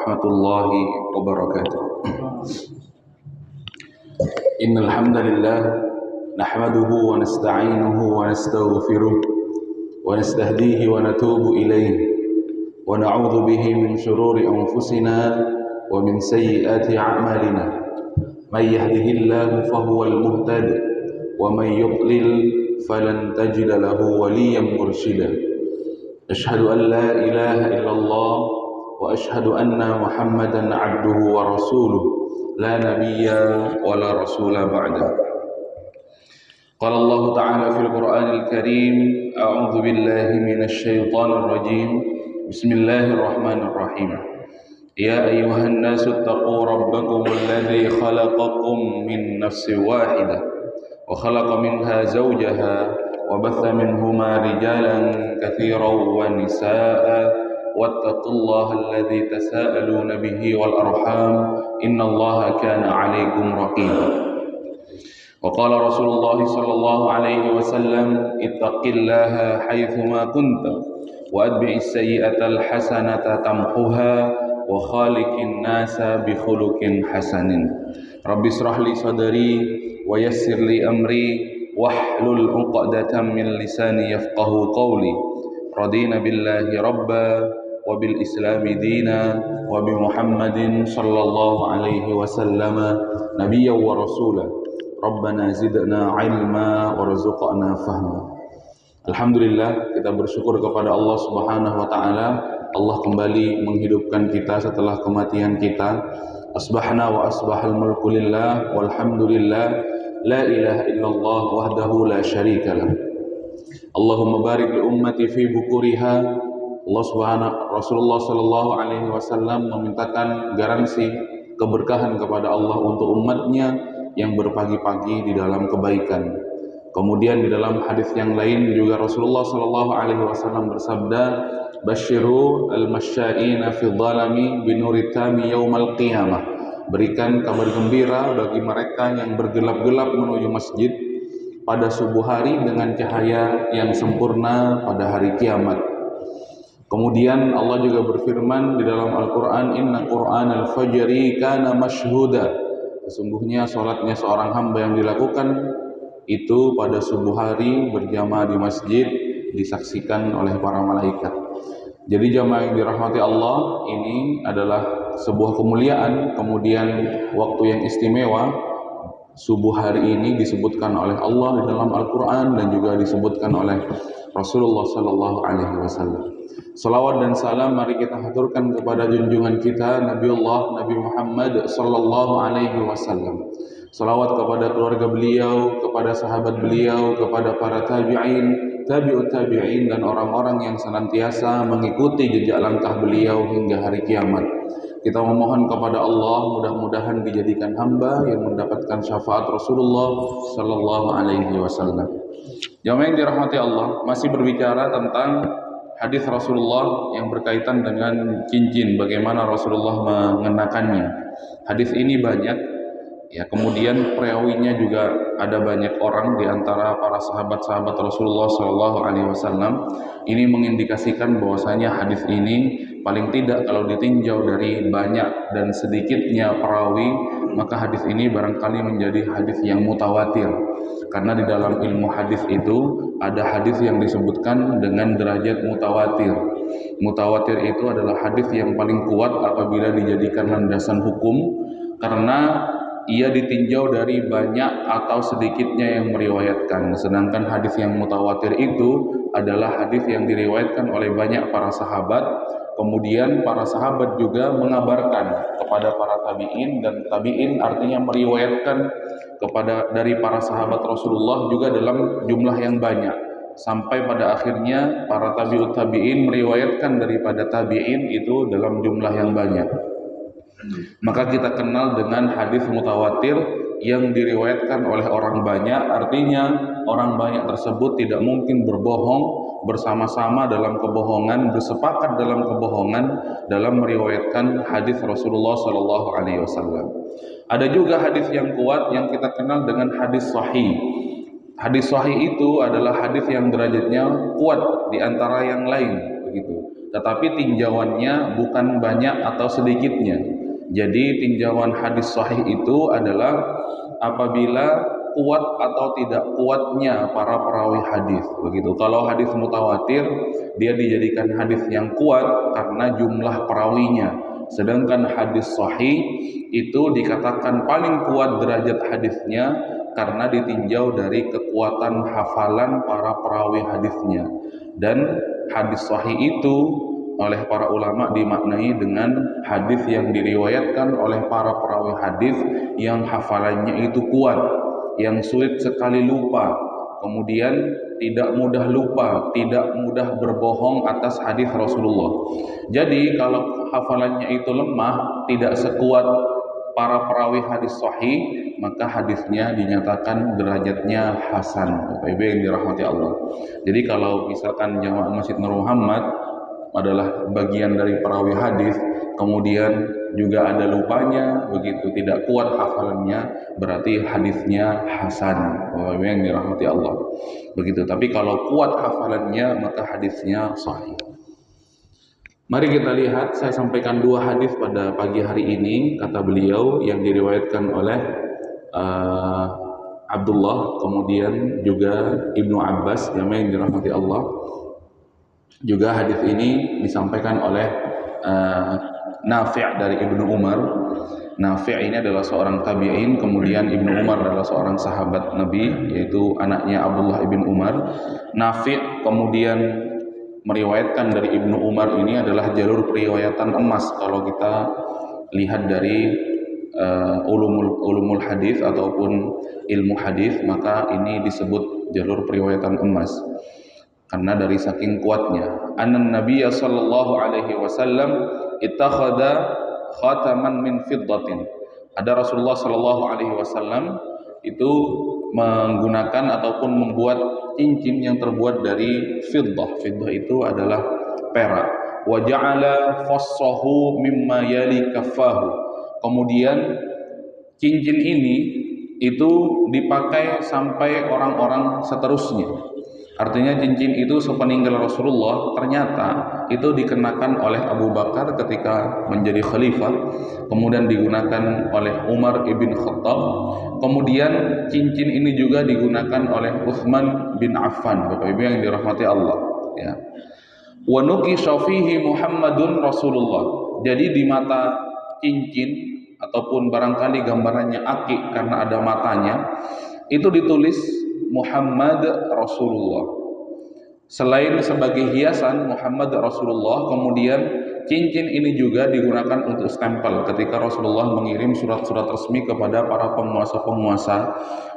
warahmatullahi wabarakatuh. Innal hamdalillah nahmaduhu wa nasta'inuhu wa nastaghfiruh wa nastahdihi wa natubu ilayhi wa na'udzu bihi min shururi anfusina wa min sayyiati a'malina. May yahdihillahu fahuwal muhtadi wa may yudlil falan tajida lahu waliyyan mursyida. Asyhadu an la ilaha illallah wa asyhadu anna Muhammadan abduhu wa rasuluh la nabiyya wa la rasula ba'da. Qala Allah ta'ala fil Qur'anil Karim, a'udzu billahi minasy syaithanir rajim. Bismillahirrahmanirrahim. Ya ayyuhan nasu taqu rabbakumul ladzi khalaqakum min nafsin wahidah wa khalaqa minha zawjaha وبث منهما رجالا كثيرا ونساء واتقوا الله الذي تساءلون به والأرحام إن الله كان عليكم رقيبا وقال رسول الله صلى الله عليه وسلم اتق الله حيثما كنت وأتبع السيئة الحسنة تمحها وخالق الناس بخلق حسن رب اشرح لي صدري ويسر لي أمري wahlul 'uqdatam min lisani yafqahu qawli. Radina billahi rabba wa bil islami dina wa bi Muhammadin sallallahu alaihi wasallam nabiyyan wa rasula. Rabbana zidna ilma warzuqna fahma. Alhamdulillah, kita bersyukur kepada Allah Subhanahu wa taala. Allah kembali menghidupkan kita setelah kematian kita. Asbahna wa asbahal mulku lillah walhamdulillah. La ilaha illallah wahdahu la syarika lah. Allahumma barik li ummati fi bukuriha. Rasulullah sallallahu alaihi wasallam memintakan garansi keberkahan kepada Allah untuk umatnya yang berpagi-pagi di dalam kebaikan. Kemudian di dalam hadis yang lain juga Rasulullah sallallahu alaihi wasallam bersabda, "Basyiru al-masya'ina fi dhalami binurit tami yaumal qiyamah." Berikan kabar gembira bagi mereka yang bergelap-gelap menuju masjid pada subuh hari dengan cahaya yang sempurna pada hari kiamat. Kemudian Allah juga berfirman di dalam Al-Quran, Inna Qur'anal fajri kana mashhuda. Sesungguhnya sholatnya seorang hamba yang dilakukan itu pada subuh hari berjamaah di masjid disaksikan oleh para malaikat. Jadi jamaah yang dirahmati Allah, ini adalah sebuah kemuliaan, kemudian waktu yang istimewa. Subuh hari ini disebutkan oleh Allah di dalam Al-Quran dan juga disebutkan oleh Rasulullah Sallallahu Alaihi Wasallam. Salawat dan salam mari kita haturkan kepada junjungan kita Nabiullah Nabi Muhammad Sallallahu Alaihi Wasallam. Salawat kepada keluarga beliau, kepada sahabat beliau, kepada para tabi'in, tabi'ut tabi'in dan orang-orang yang senantiasa mengikuti jejak langkah beliau hingga hari kiamat. Kita memohon kepada Allah mudah-mudahan dijadikan hamba yang mendapatkan syafaat Rasulullah sallallahu alaihi wasallam. Jamaah yang dirahmati Allah, masih berbicara tentang hadis Rasulullah yang berkaitan dengan cincin, bagaimana Rasulullah mengenakannya. Hadis ini banyak. Ya, kemudian perawinya juga ada banyak orang di antara para sahabat-sahabat Rasulullah Shallallahu Alaihi Wasallam. Ini mengindikasikan bahwasanya hadis ini paling tidak kalau ditinjau dari banyak dan sedikitnya perawi, maka hadis ini barangkali menjadi hadis yang mutawatir. Karena di dalam ilmu hadis itu ada hadis yang disebutkan dengan derajat mutawatir. Mutawatir itu adalah hadis yang paling kuat apabila dijadikan landasan hukum karena ia ditinjau dari banyak atau sedikitnya yang meriwayatkan. Sedangkan hadis yang mutawatir itu adalah hadis yang diriwayatkan oleh banyak para sahabat. Kemudian para sahabat juga mengabarkan kepada para tabi'in, dan tabi'in artinya meriwayatkan dari para sahabat Rasulullah juga dalam jumlah yang banyak. Sampai pada akhirnya para tabi'ut tabi'in meriwayatkan daripada tabi'in itu dalam jumlah yang banyak. Maka kita kenal dengan hadis mutawatir yang diriwayatkan oleh orang banyak. Artinya orang banyak tersebut tidak mungkin berbohong bersama-sama dalam kebohongan, bersepakat dalam kebohongan dalam meriwayatkan hadis Rasulullah Sallallahu Alaihi Wasallam. Ada juga hadis yang kuat yang kita kenal dengan hadis sahih. Hadis sahih itu adalah hadis yang derajatnya kuat di antara yang lain. begitu. Tetapi tinjauannya bukan banyak atau sedikitnya. Jadi tinjauan hadis sahih itu adalah apabila kuat atau tidak kuatnya para perawi hadis, begitu. Kalau hadis mutawatir dia dijadikan hadis yang kuat karena jumlah perawinya. Sedangkan hadis sahih itu dikatakan paling kuat derajat hadisnya karena ditinjau dari kekuatan hafalan para perawi hadisnya. Dan hadis sahih itu oleh para ulama dimaknai dengan hadis yang diriwayatkan oleh para perawi hadis yang hafalannya itu kuat, yang sulit sekali lupa, kemudian tidak mudah lupa, tidak mudah berbohong atas hadis Rasulullah. Jadi kalau hafalannya itu lemah, tidak sekuat para perawi hadis sahih, maka hadisnya dinyatakan derajatnya hasan. Bapak Ibu yang dirahmati Allah. Jadi kalau misalkan jamaah Masjid Nur Muhammad adalah bagian dari perawi hadis, kemudian juga ada lupanya, begitu tidak kuat hafalannya, berarti hadisnya hasan. Bapak Ibu yang dirahmati Allah. Begitu. Tapi kalau kuat hafalannya, maka hadisnya sahih. Mari kita lihat, saya sampaikan dua hadis pada pagi hari ini, kata beliau, yang diriwayatkan oleh Abdullah, kemudian juga Ibnu Abbas, yang dirahmati Allah. Juga hadis ini disampaikan oleh Nafi' dari Ibnu Umar. Nafi' ini adalah seorang tabi'in, kemudian Ibnu Umar adalah seorang sahabat Nabi, yaitu anaknya Abdullah ibn Umar. Nafi' kemudian meriwayatkan dari Ibnu Umar, ini adalah jalur periwayatan emas kalau kita lihat dari ulumul hadis ataupun ilmu hadis, maka ini disebut jalur periwayatan emas karena dari saking kuatnya. Annan Nabiyya sallallahu alaihi wasallam ittakhadha khataman min fiddatin. Ada Rasulullah sallallahu alaihi wasallam itu menggunakan ataupun membuat cincin yang terbuat dari fiddah. Fiddah itu adalah perak. Wa ja'ala fassahu mimma yali kaffahu. Kemudian cincin ini itu dipakai sampai orang-orang seterusnya. Artinya cincin itu sepeninggal Rasulullah ternyata itu dikenakan oleh Abu Bakar ketika menjadi khalifah, kemudian digunakan oleh Umar ibn Khattab, kemudian cincin ini juga digunakan oleh Utsman bin Affan. Bapak Ibu yang dirahmati Allah, ya. Wa nuqisha fihi Muhammadun Rasulullah. Jadi di mata cincin ataupun barangkali gambarannya akik karena ada matanya, itu ditulis Muhammad Rasulullah. Selain sebagai hiasan Muhammad Rasulullah, kemudian cincin ini juga digunakan untuk stempel ketika Rasulullah mengirim surat-surat resmi kepada para penguasa-penguasa.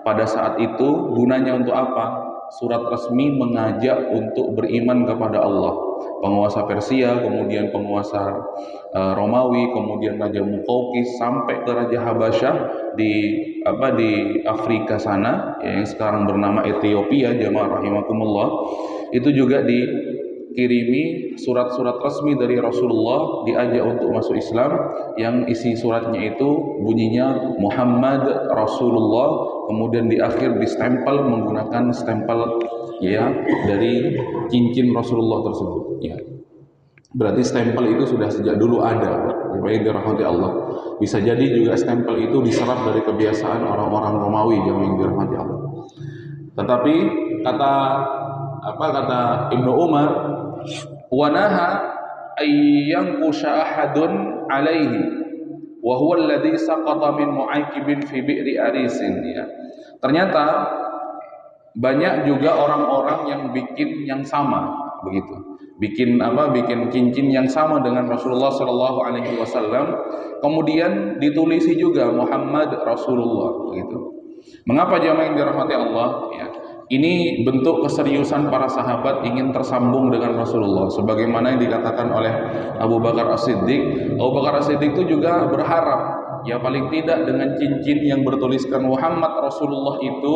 Pada saat itu gunanya untuk apa? Surat resmi mengajak untuk beriman kepada Allah. Penguasa Persia, kemudian penguasa Romawi, kemudian Raja Muqawqis sampai ke Raja Habasyah di Afrika sana, yang sekarang bernama Ethiopia, jamaah rahimakumullah. Itu juga dikirimi surat-surat resmi dari Rasulullah, diajak untuk masuk Islam, yang isi suratnya itu bunyinya Muhammad Rasulullah, kemudian di akhir distempel menggunakan stempel ya dari cincin Rasulullah tersebut, ya. Berarti stempel itu sudah sejak dulu ada. Baik dirahmati Allah. Bisa jadi juga stempel itu diserap dari kebiasaan orang-orang Romawi yang dirahmati Allah. Tetapi kata Ibnu Umar, wa naha ayyanqusha ahadun alaihi wa huwa alladhi saqata min mu'aikibin fi bi'ri arisin, ya. Ternyata banyak juga orang-orang yang bikin yang sama, begitu. Bikin cincin yang sama dengan Rasulullah Shallallahu Alaihi Wasallam, kemudian ditulisi juga Muhammad Rasulullah, begitu. Mengapa jamaah yang dirahmati Allah? Ya, ini bentuk keseriusan para sahabat ingin tersambung dengan Rasulullah, sebagaimana yang dikatakan oleh Abu Bakar As-Siddiq. Abu Bakar As-Siddiq itu juga berharap, ya paling tidak dengan cincin yang bertuliskan Muhammad Rasulullah itu,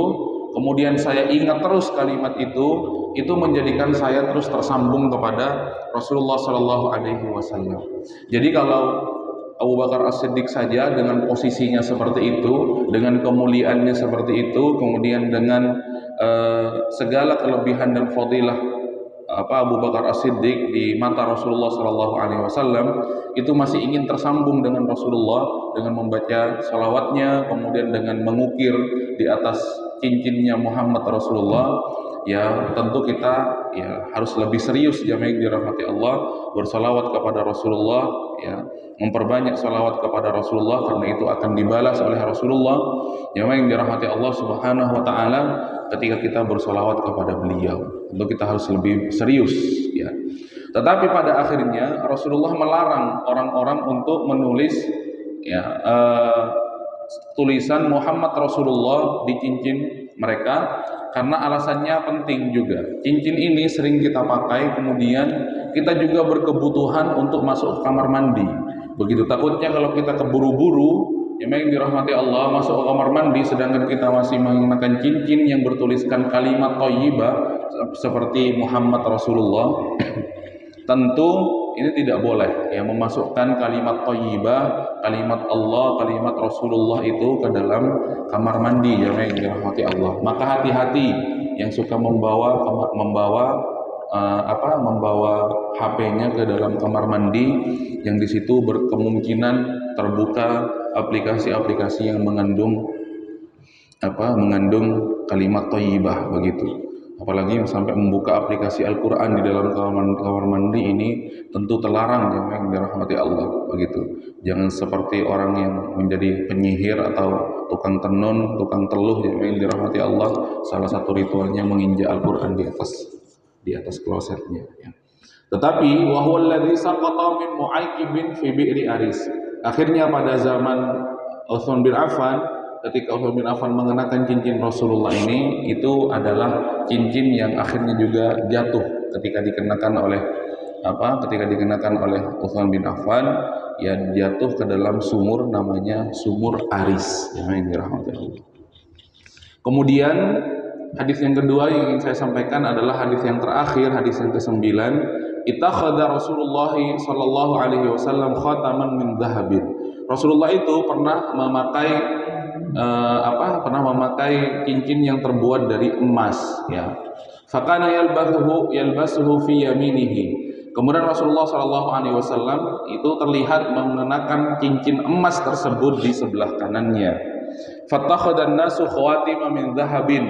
kemudian saya ingat terus kalimat itu menjadikan saya terus tersambung kepada Rasulullah Shallallahu Alaihi Wasallam. Jadi kalau Abu Bakar As-Siddiq saja dengan posisinya seperti itu, dengan kemuliaannya seperti itu, kemudian dengan segala kelebihan dan fadilah Abu Bakar As-Siddiq di mata Rasulullah Shallallahu Alaihi Wasallam itu masih ingin tersambung dengan Rasulullah dengan membaca salawatnya, kemudian dengan mengukir di atas cincinnya Muhammad Rasulullah, ya tentu kita ya harus lebih serius jamaah yang dirahmati Allah bersalawat kepada Rasulullah, ya memperbanyak salawat kepada Rasulullah karena itu akan dibalas oleh Rasulullah. Jamaah yang dirahmati Allah Subhanahu Wa Taala, ketika kita bersalawat kepada beliau, tentu kita harus lebih serius, ya. Tetapi pada akhirnya Rasulullah melarang orang-orang untuk menulis ya tulisan Muhammad Rasulullah di cincin mereka karena alasannya penting juga. Cincin ini sering kita pakai, kemudian kita juga berkebutuhan untuk masuk ke kamar mandi. Begitu takutnya kalau kita keburu-buru, yang dirahmati Allah, masuk ke kamar mandi sedangkan kita masih mengenakan cincin yang bertuliskan kalimat thayyibah seperti Muhammad Rasulullah. Tentu ini tidak boleh ya memasukkan kalimat thayyibah, kalimat Allah, kalimat Rasulullah itu ke dalam kamar mandi yang dirahmati Allah. Maka hati-hati yang suka membawa HP-nya ke dalam kamar mandi yang di situ berkemungkinan terbuka aplikasi-aplikasi yang mengandung kalimat thayyibah begitu. Apalagi sampai membuka aplikasi Al-Quran di dalam kamar mandi, ini tentu terlarang yang dirahmati Allah begitu. Jangan seperti orang yang menjadi penyihir atau tukang tenun, tukang teluh yang dirahmati Allah, salah satu ritualnya menginjak Al-Quran di atas klosetnya, ya. Tetapi wa huwa alladzi saqata min Mu'aykibin fi bi'ri Aris. Akhirnya pada zaman Utsman bin Affan, ketika Utsman bin Affan mengenakan cincin Rasulullah ini, itu adalah cincin yang akhirnya juga jatuh ketika dikenakan oleh Utsman bin Affan, ya jatuh ke dalam sumur namanya sumur Aris, yang dirahmati Allah. Kemudian hadis yang kedua yang ingin saya sampaikan adalah hadis yang terakhir, hadis yang ke-9. Ittakhadha Rasulullah sallallahu alaihi wasallam khataman min dhahabin. Rasulullah itu pernah memakai cincin yang terbuat dari emas, ya. Fakana yalbasuhu fi yaminihi. Kemudian Rasulullah sallallahu alaihi wasallam itu terlihat mengenakan cincin emas tersebut di sebelah kanannya. Fattakhadhan nasu khawatima min dhahabin.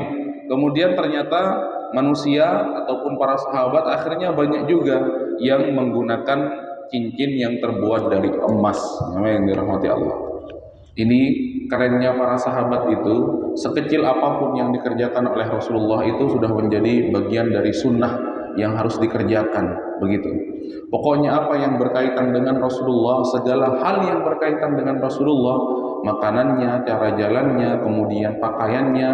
Kemudian ternyata manusia ataupun para sahabat akhirnya banyak juga yang menggunakan cincin yang terbuat dari emas, yang dirahmati Allah. Ini kerennya para sahabat itu, sekecil apapun yang dikerjakan oleh Rasulullah itu sudah menjadi bagian dari sunnah yang harus dikerjakan, begitu. Pokoknya apa yang berkaitan dengan Rasulullah, segala hal yang berkaitan dengan Rasulullah, makanannya, cara jalannya, kemudian pakaiannya,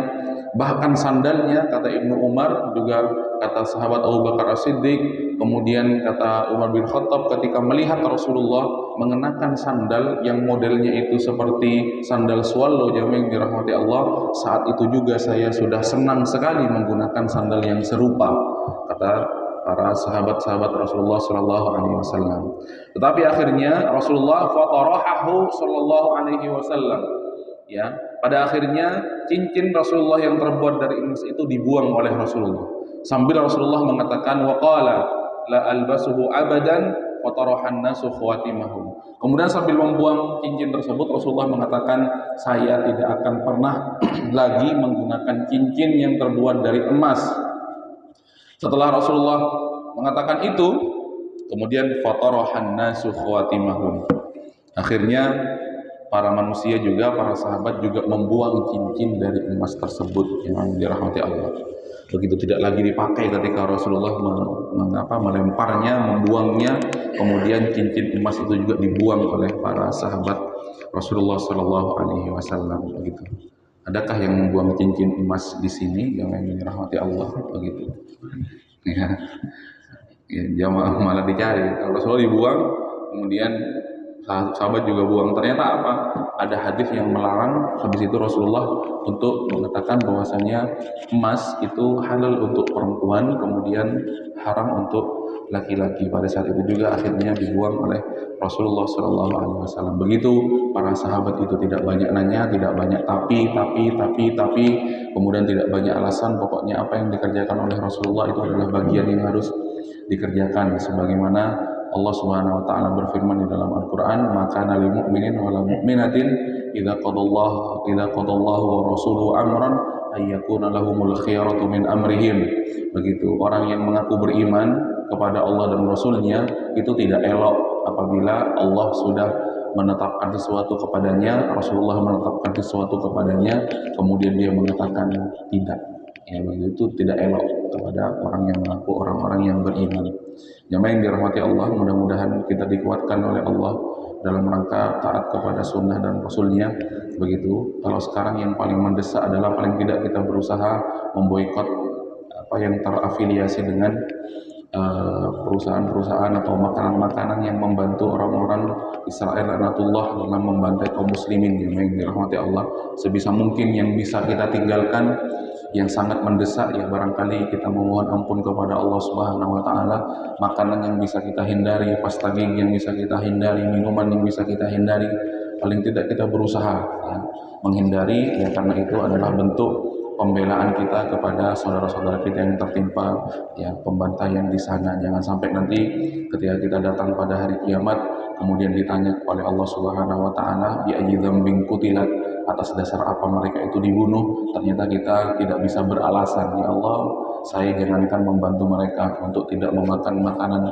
bahkan sandalnya, kata Ibnu Umar, juga kata sahabat Abu Bakar As-Siddiq, kemudian kata Umar bin Khattab ketika melihat Rasulullah mengenakan sandal yang modelnya itu seperti sandal swallow, jamaah yang dirahmati Allah, saat itu juga saya sudah senang sekali menggunakan sandal yang serupa, kata para sahabat-sahabat Rasulullah sallallahu alaihi wasallam. Tetapi akhirnya Rasulullah fatarahahu sallallahu alaihi wasallam, ya, pada akhirnya cincin Rasulullah yang terbuat dari emas itu dibuang oleh Rasulullah, sambil Rasulullah mengatakan waqala la albasuhu abadan fatarahan nasu khawatimahum. Kemudian sambil membuang cincin tersebut Rasulullah mengatakan, saya tidak akan pernah lagi menggunakan cincin yang terbuat dari emas. Setelah Rasulullah mengatakan itu, kemudian fatarahan nasu khawatimahum. Akhirnya para manusia juga, para sahabat juga membuang cincin dari emas tersebut, yang dirahmati Allah. Begitu tidak lagi dipakai ketika Rasulullah melemparnya, membuangnya, kemudian cincin emas itu juga dibuang oleh para sahabat Rasulullah Shallallahu Alaihi Wasallam. Begitu. Adakah yang membuang cincin emas di sini yang dirahmati Allah? Begitu. Ya, jamaah malah dicari. Kalau Rasulullah dibuang, kemudian sahabat juga buang. Ternyata apa? Ada hadis yang melarang habis itu Rasulullah untuk mengatakan bahwasanya emas itu halal untuk perempuan, kemudian haram untuk laki-laki. Pada saat itu juga akhirnya dibuang oleh Rasulullah Shallallahu Alaihi Wasallam. Begitu para sahabat itu tidak banyak nanya, tidak banyak tapi, kemudian tidak banyak alasan. Pokoknya apa yang dikerjakan oleh Rasulullah itu adalah bagian yang harus dikerjakan sebagaimana Allah Subhanahu wa taala berfirman di dalam Al-Qur'an, "Maka lil mu'minin wal mu'minatin idza qadallahu wa rasuluhu amran ay yakuna lahumul khiyaratu min amrihim." Begitu orang yang mengaku beriman kepada Allah dan Rasulnya itu tidak elok apabila Allah sudah menetapkan sesuatu kepadanya, Rasulullah menetapkan sesuatu kepadanya, kemudian dia mengatakan tidak. Ya, begitu tidak elok kepada orang yang mengaku orang-orang yang beriman. Jamaah yang dirahmati Allah, mudah-mudahan kita dikuatkan oleh Allah dalam rangka taat kepada sunnah dan Rasulnya. Begitu. Kalau sekarang yang paling mendesak adalah paling tidak kita berusaha memboikot apa yang terafiliasi dengan perusahaan-perusahaan atau makanan-makanan yang membantu orang-orang Israel laknatullah dalam membantai kaum muslimin yang dirahmati Allah. Sebisa mungkin yang bisa kita tinggalkan, yang sangat mendesak ya barangkali kita memohon ampun kepada Allah Subhanahu wa taala. Makanan yang bisa kita hindari, pasta gigi yang bisa kita hindari, minuman yang bisa kita hindari, paling tidak kita berusaha ya, menghindari ya, karena itu adalah bentuk pembelaan kita kepada saudara-saudara kita yang tertimpa ya pembantaian di sana. Jangan sampai nanti ketika kita datang pada hari kiamat kemudian ditanya oleh Allah Subhanahu wa taala bi ayyi dzambin qutilat, atas dasar apa mereka itu dibunuh, ternyata kita tidak bisa beralasan, ya Allah saya jangankan membantu mereka untuk tidak memakan makanan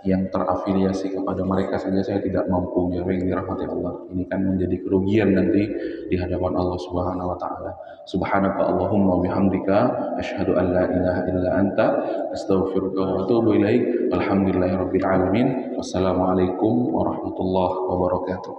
yang terafiliasi kepada mereka saja saya tidak mampu. Ya yang dirahmati Allah, ini kan menjadi kerugian nanti di hadapan Allah Subhanahu wa taala. Subhanaka Allahumma bihamdika asyhadu an la ilaha illa anta astaghfiruka wa atubu ilaik. Walhamdulillahirabbil alamin. Wassalamualaikum warahmatullahi wabarakatuh.